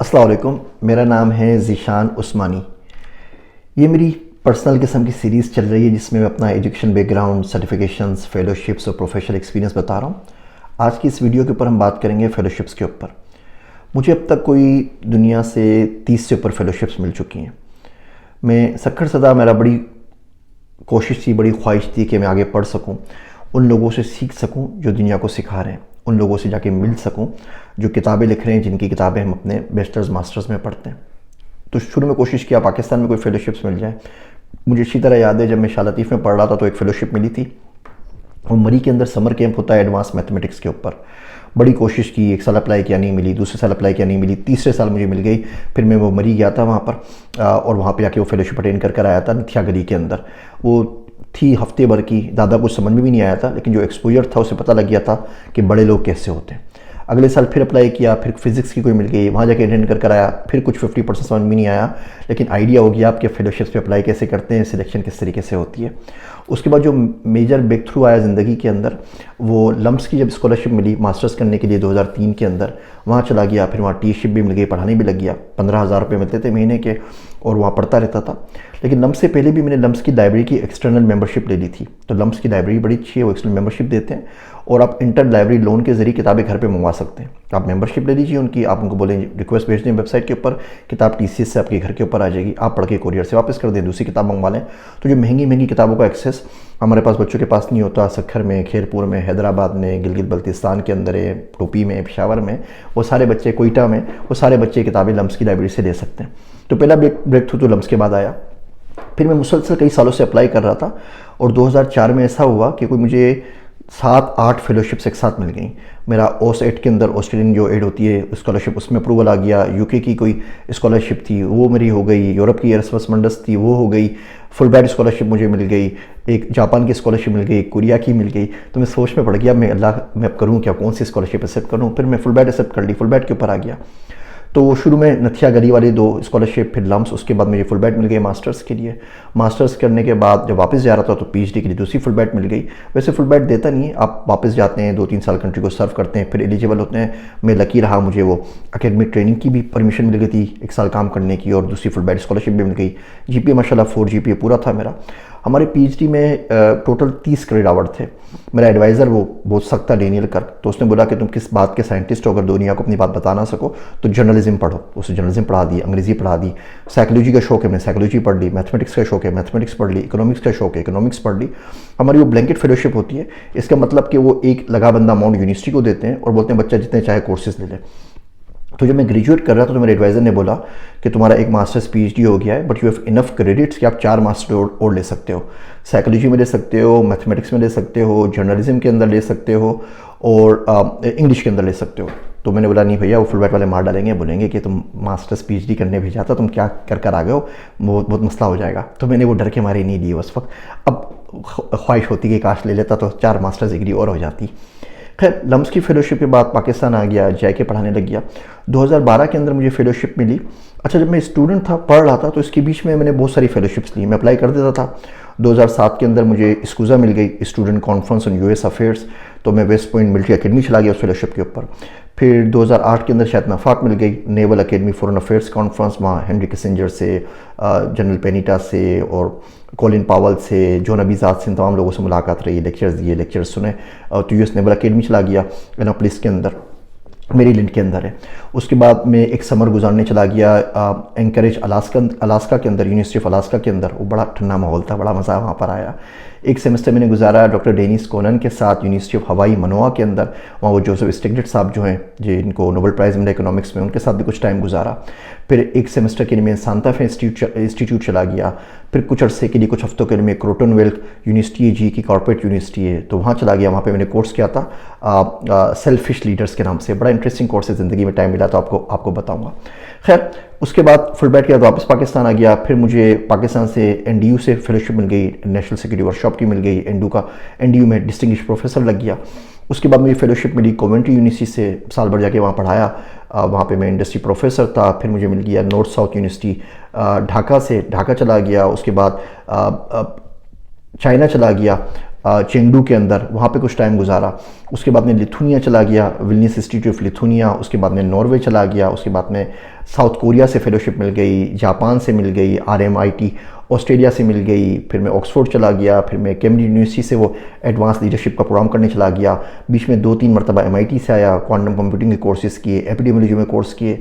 अस्सलाम वालेकुम, मेरा नाम है ज़ीशान उस्मानी। ये मेरी पर्सनल किस्म की सीरीज़ चल रही है जिसमें मैं अपना एजुकेशन बैकग्राउंड, सर्टिफिकेशंस, फेलोशिप्स और प्रोफेशनल एक्सपीरियंस बता रहा हूँ। आज की इस वीडियो के ऊपर हम बात करेंगे फेलोशिप्स के ऊपर। मुझे अब तक कोई दुनिया से 30 से ऊपर फेलोशिप्स मिल चुकी हैं। मैं सख्खर सदा मेरा बड़ी कोशिश थी, बड़ी ख्वाहिश थी कि मैं आगे पढ़ सकूँ, उन लोगों से सीख सकूँ जो दुनिया को सिखा रहे हैं, उन लोगों से जाके मिल सकूं जो किताबें लिख रहे हैं, जिनकी किताबें हम अपने बैचलर्स मास्टर्स में पढ़ते हैं। तो शुरू में कोशिश किया पाकिस्तान में कोई फेलोशिप्स मिल जाए। मुझे अच्छी तरह याद है जब मैं शाह लतीफ़ में पढ़ रहा था तो एक फ़ेलोशिप मिली थी। वो मरी के अंदर समर कैंप होता है एडवांस मैथमेटिक्स के ऊपर। बड़ी कोशिश की, एक साल अप्लाई किया नहीं मिली, दूसरे साल अप्लाई किया नहीं मिली, तीसरे साल मुझे मिल गई। फिर मैं वो मरी गया था वहाँ पर और वहाँ पर जाके वो फ़ेलोशिप अटेंड कर आया था नथिया गली के अंदर। वो थी हफ्ते भर की, ज़्यादा कुछ समझ में भी नहीं आया था, लेकिन जो एक्सपोजर था उसे पता लग गया था कि बड़े लोग कैसे होते हैं। अगले साल फिर अप्लाई किया, फिर फिज़िक्स की कोई मिल गई, वहाँ जाके अटेंड कर आया। फिर कुछ 50% समझ में नहीं आया, लेकिन आइडिया हो गया आपके फेलोशिप्स पे अप्लाई कैसे करते हैं, सिलेक्शन किस तरीके से होती है। उसके बाद जो मेजर ब्रेक थ्रू आया ज़िंदगी के अंदर, वो लम्स की जब स्कॉलरशिप मिली मास्टर्स करने के लिए 2003 के अंदर, वहाँ चला गया। फिर वहाँ टीशिप भी मिल गई, पढ़ाने भी लग गया। 15,000 रुपये मिलते थे महीने के और वहाँ पढ़ता रहता था। लेकिन लम्स से पहले भी मैंने लम्स की लाइब्रेरी की एक्सटर्नल मेंबरशिप ले ली थी। तो लम्स की लाइब्रेरी बड़ी अच्छी है, वो एक्सटर्नल मेंबरशिप देते हैं और आप इंटर लाइब्रेरी लोन के ज़रिए किताबें घर पे मंगवा सकते हैं। आप मेंबरशिप ले लीजिए उनकी, आप उनको बोलें रिक्वेस्ट भेज दें वेबसाइट के ऊपर, किताब TCS से आपके घर के ऊपर आ जाएगी, आप पढ़ के कोरियर से वापस कर दें, दूसरी किताब मंगवा लें। तो जो महंगी महंगी किताबों का एक्सेस हमारे पास बच्चों के पास नहीं होता, सखर में, खेरपुर में, हैदराबाद में, गिलगित बल्तिस्तान के अंदर है, टोपी में, पेशावर में, वो सारे बच्चे, कोयटा में, वो सारे बच्चे किताबें लम्स की लाइब्रेरी से ले सकते हैं। तो पहला ब्रेक थ्रू तो लम्स के बाद आया। फिर मैं मुसलसल कई सालों से अप्लाई कर रहा था और 2004 में ऐसा हुआ कि कोई मुझे 7-8 फेलोशिप्स एक साथ मिल गई। मेरा OSET के अंदर ऑस्ट्रेलियन जो एड होती है स्कॉलरशिप, उसमें अप्रूवल आ गया। UK की कोई स्कॉलरशिप थी वो मेरी हो गई, यूरोप की एरसमस मंडस थी वो हो गई, फुल बैड स्कॉलरशिप मुझे मिल गई, एक जापान की स्कॉलरशिप मिल गई, कोरिया की मिल गई। तो मैं सोच में पड़ गया, मैं अल्लाह मैं अब करूँ क्या, कौन सी स्कॉलरशिप एक्सेप्ट करूँ। फिर मैं फुल बैड एक्सेप्ट कर ली, फुल बैड के ऊपर आ गया। तो शुरू में नथिया गली वाली 2 स्कॉलरशिप, फिर लम्स, उसके बाद मुझे फुल बैट मिल गई मास्टर्स के लिए। मास्टर्स करने के बाद जब वापस जा रहा था तो PhD के लिए दूसरी फुल बैट मिल गई। वैसे फुल बैट देता नहीं है, आप वापस जाते हैं, 2-3 साल कंट्री को सर्व करते हैं, फिर एलिजिबल होते हैं। मैं लकी रहा, मुझे वो एकेडमिक ट्रेनिंग की भी परमिशन मिल गई थी 1 साल काम करने की, और दूसरी फुल बैट स्कॉलरशिप भी मिल गई। GPA माशाल्लाह 4 GPA पूरा था मेरा। हमारे PhD में टोटल 30 क्रेडिट आवर थे। मेरा एडवाइज़र वो बहुत सख्त था, डेनियल कर्क, तो उसने बोला कि तुम किस बात के साइंटिस्ट हो, अगर दुनिया को अपनी बात बता ना सको तो जर्नलिज्म पढ़ो। उसे जर्नलिज्म पढ़ा दी, अंग्रेज़ी पढ़ा दी। साइकोलॉजी का शौक है, मैं साइकोलॉजी पढ़ ली। मैथमेटिक्स का शौक है, मैथमेटिक्स पढ़ ली। इकोनॉमिक्स का शौक है, इकोनॉमिक्स पढ़ ली। हमारी वो ब्लैंकेट फेलोशिप होती है, इसका मतलब कि वो एक लगाबंदा अमाउंट यूनिवर्सिटी को देते हैं और बोलते हैं बच्चा जितने चाहे कोर्सेज ले ले। तो जब मैं ग्रेजुएट कर रहा था तो मेरे एडवाइज़र ने बोला कि तुम्हारा एक मास्टर्स PhD हो गया है, but you have enough credits कि आप 4 मास्टर और ले सकते हो। साइकोलॉजी में ले सकते हो, मैथमेटिक्स में ले सकते हो, जर्नलिज्म के अंदर ले सकते हो और इंग्लिश के अंदर ले सकते हो। तो मैंने बोला नहीं भैया, वो फुल बैट वाले मार डालेंगे, बोलेंगे कि तुम मास्टर्स PhD करने भेजा था, तुम क्या कर आ गए हो, बहुत मसला हो जाएगा। तो मैंने वो डर के मारे नहीं ली उस वक्त। अब ख्वाहिश होती कि काश ले लेता तो 4 मास्टर्स डिग्री और हो जाती। खैर, लम्स की फ़ेलोशिप के बाद पाकिस्तान आ गया, JK पढ़ाने लग गया। 2012 के अंदर मुझे फ़ेलोशिप मिली। अच्छा, जब मैं स्टूडेंट था, पढ़ रहा था, तो इसके बीच में मैंने बहुत सारी फ़ेलोशिप्स ली, मैं अप्लाई कर देता था। 2007 के अंदर मुझे स्कूज़ा मिल गई, student conference on US affairs, तो मैं वेस्ट पॉइंट मिलिट्री अकेडमी चला गया उस फ़ेलोशिप के ऊपर। फिर 2008 के अंदर शायद नफाक मिल गई, naval academy foreign affairs conference, वहाँ हेनरी किसिंजर से, जनरल पेनिटा से और कॉलिन पावल से, जॉन अबीज़ाद से, तमाम लोगों से मुलाकात रही, लेक्चर्स दिए, लेक्चर्स सुने। तो US नेवल अकेडमी चला गया एनापोलिस के अंदर, मेरीलैंड के अंदर है। उसके बाद मैं एक समर गुजारने चला गया एंकरेज अलास्का के अंदर, यूनिवर्सिटी ऑफ अलास्का के अंदर। वो बड़ा ठंडा माहौल था, बड़ा मज़ा वहाँ पर आया। एक सेमेस्टर मैंने गुजारा डॉक्टर डेनिस कोनन के साथ यूनिवर्सिटी ऑफ हवाई मनोआ के अंदर। वहाँ वो जोसेफ स्टिग्लिट्ज़ साहब जो हैं, जिनको नोबेल प्राइज़ मिला इकोनॉमिक्स में, उनके साथ भी कुछ टाइम गुजारा। फिर एक सेमेस्टर के लिए मैं सांता फे इंस्टीट्यूट चला गया। फिर कुछ अरसे के लिए, कुछ हफ्तों के लिए मैं क्रोटन वेल्थ यूनिवर्सिटी है, जी की कॉर्पोरेट यूनिवर्सिटी है, तो वहाँ चला गया। वहाँ पे मैंने कोर्स किया था सेल्फिश लीडर्स के नाम से। बड़ा इंटरेस्टिंग कोर्स है, ज़िंदगी में टाइम मिला तो आपको बताऊँगा। खैर, उसके बाद फुल बैट किया तो वापस पाकिस्तान आ गया। फिर मुझे पाकिस्तान से NDU से फेलोशिप मिल गई, नेशनल सिक्योरिटी वर्कशॉप की मिल गई। NDU में डिस्टिंग्विश प्रोफेसर लग गया। उसके बाद मुझे फेलोशिप मिली कोवेंट्री यूनिवर्सिटी से, साल भर जाके वहाँ पढ़ाया। वहाँ पे मैं इंडस्ट्री प्रोफेसर था। फिर मुझे मिल गया नॉर्थ साउथ यूनिवर्सिटी ढाका से, ढाका चला गया। उसके बाद चाइना चला गया चेंगडू के अंदर, वहाँ पे कुछ टाइम गुजारा। उसके बाद में लिथुनिया चला गया, विल्नियस इंस्टीट्यूट ऑफ लिथुनिया। उसके बाद में नॉर्वे चला गया। उसके बाद में साउथ कोरिया से फेलोशिप मिल गई, जापान से मिल गई, RMIT ऑस्ट्रेलिया से मिल गई। फिर मैं ऑक्सफोर्ड चला गया। फिर मैं कैम्ब्रिज यूनिवर्सिटी से वो एडवांस लीडरशिप का प्रोग्राम करने चला गया। बीच में 2-3 मरतबा MIT से आया, क्वांटम कंप्यूटिंग के कोर्सेज़ किए, एपिडेमियोलॉजी में कोर्स किए।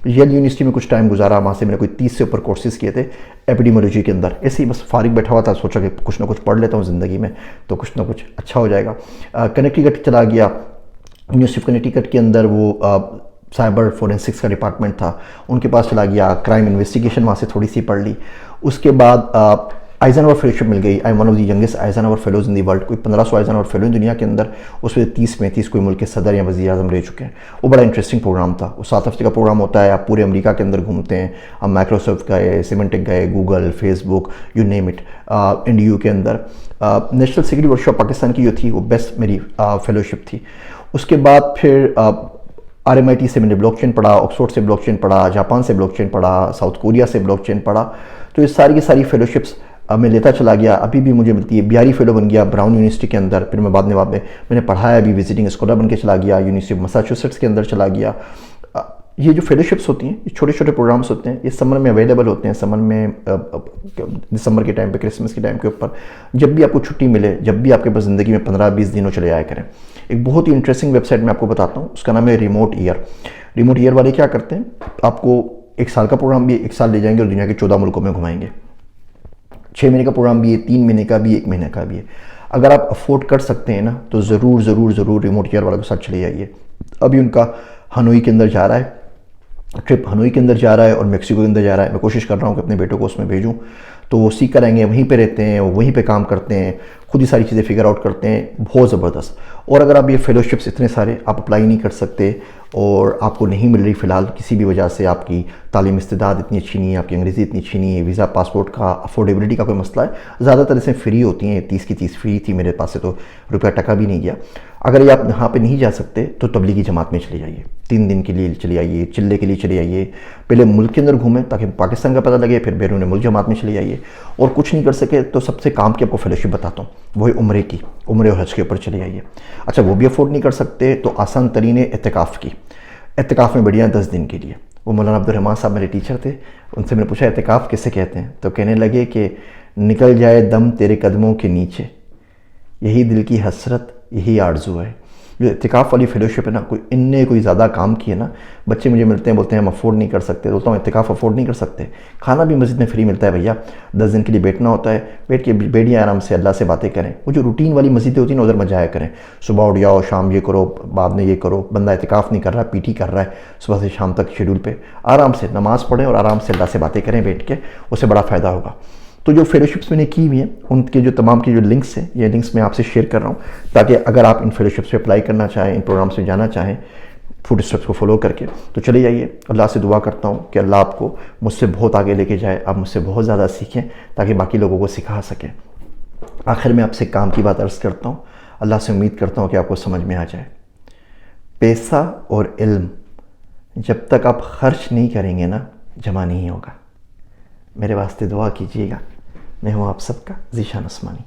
येल यूनिवर्सिटी में कुछ टाइम गुजारा, वहाँ से मैंने कोई 30 से ऊपर कोर्सेज़ किए थे एपिडेमियोलॉजी के अंदर। ऐसे ही बस फारिग बैठा हुआ था, सोचा कि कुछ ना कुछ पढ़ लेता हूँ ज़िंदगी में तो कुछ ना कुछ अच्छा हो जाएगा। कनेक्टिकट चला गया, यूनिवर्सिटी ऑफ कनेक्टिकट के अंदर वो साइबर फोरेंसिक्स का डिपार्टमेंट था, उनके पास चला गया। क्राइम इन्वेस्टिगेशन वहाँ से थोड़ी सी पढ़ ली। उसके बाद आइजनहॉवर फेलोशिप मिल गई। I am one of the youngest Eisenhower fellows in the world. कोई 1500 आइजनहॉवर फेलो इन दुनिया के अंदर, उसमें 30 कोई मुल्क के सदर या वज़ीर आज़म रह चुके हैं। वो बड़ा इंटरेस्टिंग प्रोग्राम था। वो 7 हफ्ते का प्रोग्राम होता है, आप पूरे अमेरिका के अंदर घूमते हैं। आप माइक्रोसॉफ्ट गए, सिमेंटेक गए, Google, Facebook, you name it. NDU के अंदर नेशनल सिक्योरिटी वर्कशॉप पाकिस्तान की जो थी वो बेस्ट मेरी फेलोशिप थी। उसके बाद फिर RMIT से मैंने ब्लॉकचेन पढ़ा, ऑक्सफोर्ड से ब्लॉकचेन पढ़ा, जापान से ब्लॉकचेन पढ़ा, साउथ कोरिया से ब्लॉकचेन पढ़ा। तो ये सारी की सारी फेलोशिप्स मैं लेता चला गया। अभी भी मुझे मिलती है। बिहारी फेलो बन गया ब्राउन यूनिवर्सिटी के अंदर। फिर मैं बाद में मैंने पढ़ाया, अभी विजिटिंग स्कॉलर बन के चला गया, यूनिवर्सिटी ऑफ मैसाचुसेट्स के अंदर चला गया। ये जो फेलोशिप्स होती हैं, ये छोटे छोटे प्रोग्राम्स होते हैं, ये समर में अवेलेबल होते हैं। समर में दिसंबर के टाइम पे, क्रिसमस के टाइम के ऊपर, जब भी आपको छुट्टी मिले, जब भी आपके पास ज़िंदगी में 15-20 दिन हो, चले आया करें। एक बहुत ही इंटरेस्टिंग वेबसाइट मैं आपको बताता हूँ, उसका नाम है रिमोट ईयर। रिमोट ईयर वाले क्या करते हैं, आपको 1 साल का प्रोग्राम भी 1 साल ले जाएंगे और दुनिया के 14 मुल्कों में घुमाएंगे। 6 महीने का प्रोग्राम भी है, 3 महीने का भी, 1 महीने का भी है। अगर आप अफोर्ड कर सकते हैं ना, तो ज़रूर ज़रूर ज़रूर रिमोट ईयर वालों के साथ चले जाइए। अभी उनका हनोई के अंदर जा रहा है, ट्रिप हनोई के अंदर जा रहा है और मेक्सिको के अंदर जा रहा है। मैं कोशिश कर रहा हूँ कि अपने बेटों को उसमें भेजूँ, तो वो सीख कर आएंगे। वहीं पे रहते हैं, वहीं पे काम करते हैं, खुद ही सारी चीज़ें फिगर आउट करते हैं। बहुत ज़बरदस्त। और अगर आप ये फेलोशिप्स इतने सारे आप अप्लाई नहीं कर सकते और आपको नहीं मिल रही फ़िलहाल किसी भी वजह से, आपकी तालीम इस्तेदाद इतनी अच्छी नहीं है, आपकी अंग्रेज़ी इतनी अच्छी नहीं है, वीज़ा पासपोर्ट का अफोर्डेबिलिटी का कोई मसला है, ज़्यादातर इसमें फ्री होती हैं। 30 की 30 फ्री थी, मेरे पास से तो रुपया टका भी नहीं गया। अगर ये आप यहाँ पे नहीं जा सकते तो तबलीगी जमात में चले जाइए, 3 दिन के लिए चले आइए, चिल्ले के लिए चले आइए। पहले मुल्क के अंदर घूमें ताकि पाकिस्तान का पता लगे, फिर बैरून मुल्क जमात में चले जाइए। और कुछ नहीं कर सके तो सबसे काम की आपको फेलोशिप बताता हूँ, वही उम्रे की, उम्रे और हज के ऊपर चले जाइए। अच्छा, वो भी अफोर्ड नहीं कर सकते तो आसान तरीन है एतिकाफ़ की। एतिकाफ़ में बढ़िया 10 दिन के लिए। वो मौलाना अब्दुर्रहमान साहब मेरे टीचर थे, उनसे मैंने पूछा एतिकाफ़ किसे कहते हैं, तो कहने लगे कि निकल जाए दम तेरे कदमों के नीचे, यही दिल की हसरत, यही आरज़ू है। जो इत्तिकाफ़ वाली फेलोशिप है ना, कोई ज़्यादा काम किए ना, बच्चे मुझे मिलते हैं, बोलते हैं हम अफोर्ड नहीं कर सकते। बोलता हूँ इत्तिकाफ़ अफोर्ड नहीं कर सकते, खाना भी मस्जिद में फ्री मिलता है भैया। 10 दिन के लिए बैठना होता है, बैठ के बैठिए आराम से, अल्लाह से बातें करें। वो जो रूटीन वाली मस्जिदें होती हैं ना, उधर मजा आया करें। सुबह उठ जाओ, शाम ये करो, बाद में ये करो। बंदा इत्तिकाफ़ नहीं कर रहा, PT कर रहा है, सुबह से शाम तक शेड्यूल पे आराम से नमाज़ पढ़ें और आराम से अल्लाह से बातें करें बैठ के, उससे बड़ा फ़ायदा होगा। तो जो फेलोशिप्स मैंने की हुई हैं, उनके जो तमाम के जो लिंक्स हैं, ये लिंक्स मैं आपसे शेयर कर रहा हूँ, ताकि अगर आप इन फेलोशिप्स पे अप्लाई करना चाहें, इन प्रोग्राम्स में जाना चाहें, फूड स्टेप्स को फॉलो करके, तो चले जाइए। अल्लाह से दुआ करता हूँ कि अल्लाह आपको मुझसे बहुत आगे लेके जाए, आप मुझसे बहुत ज़्यादा सीखें ताकि बाकी लोगों को सिखा सकें। आखिर में आपसे काम की बात अर्ज़ करता हूँ, अल्लाह से उम्मीद करता हूँ कि आपको समझ में आ जाए। पैसा और इल्म जब तक आप खर्च नहीं करेंगे ना, जमा नहीं होगा। मेरे वास्ते दुआ कीजिएगा। मैं हूँ आप सबका ज़ीशान उस्मानी।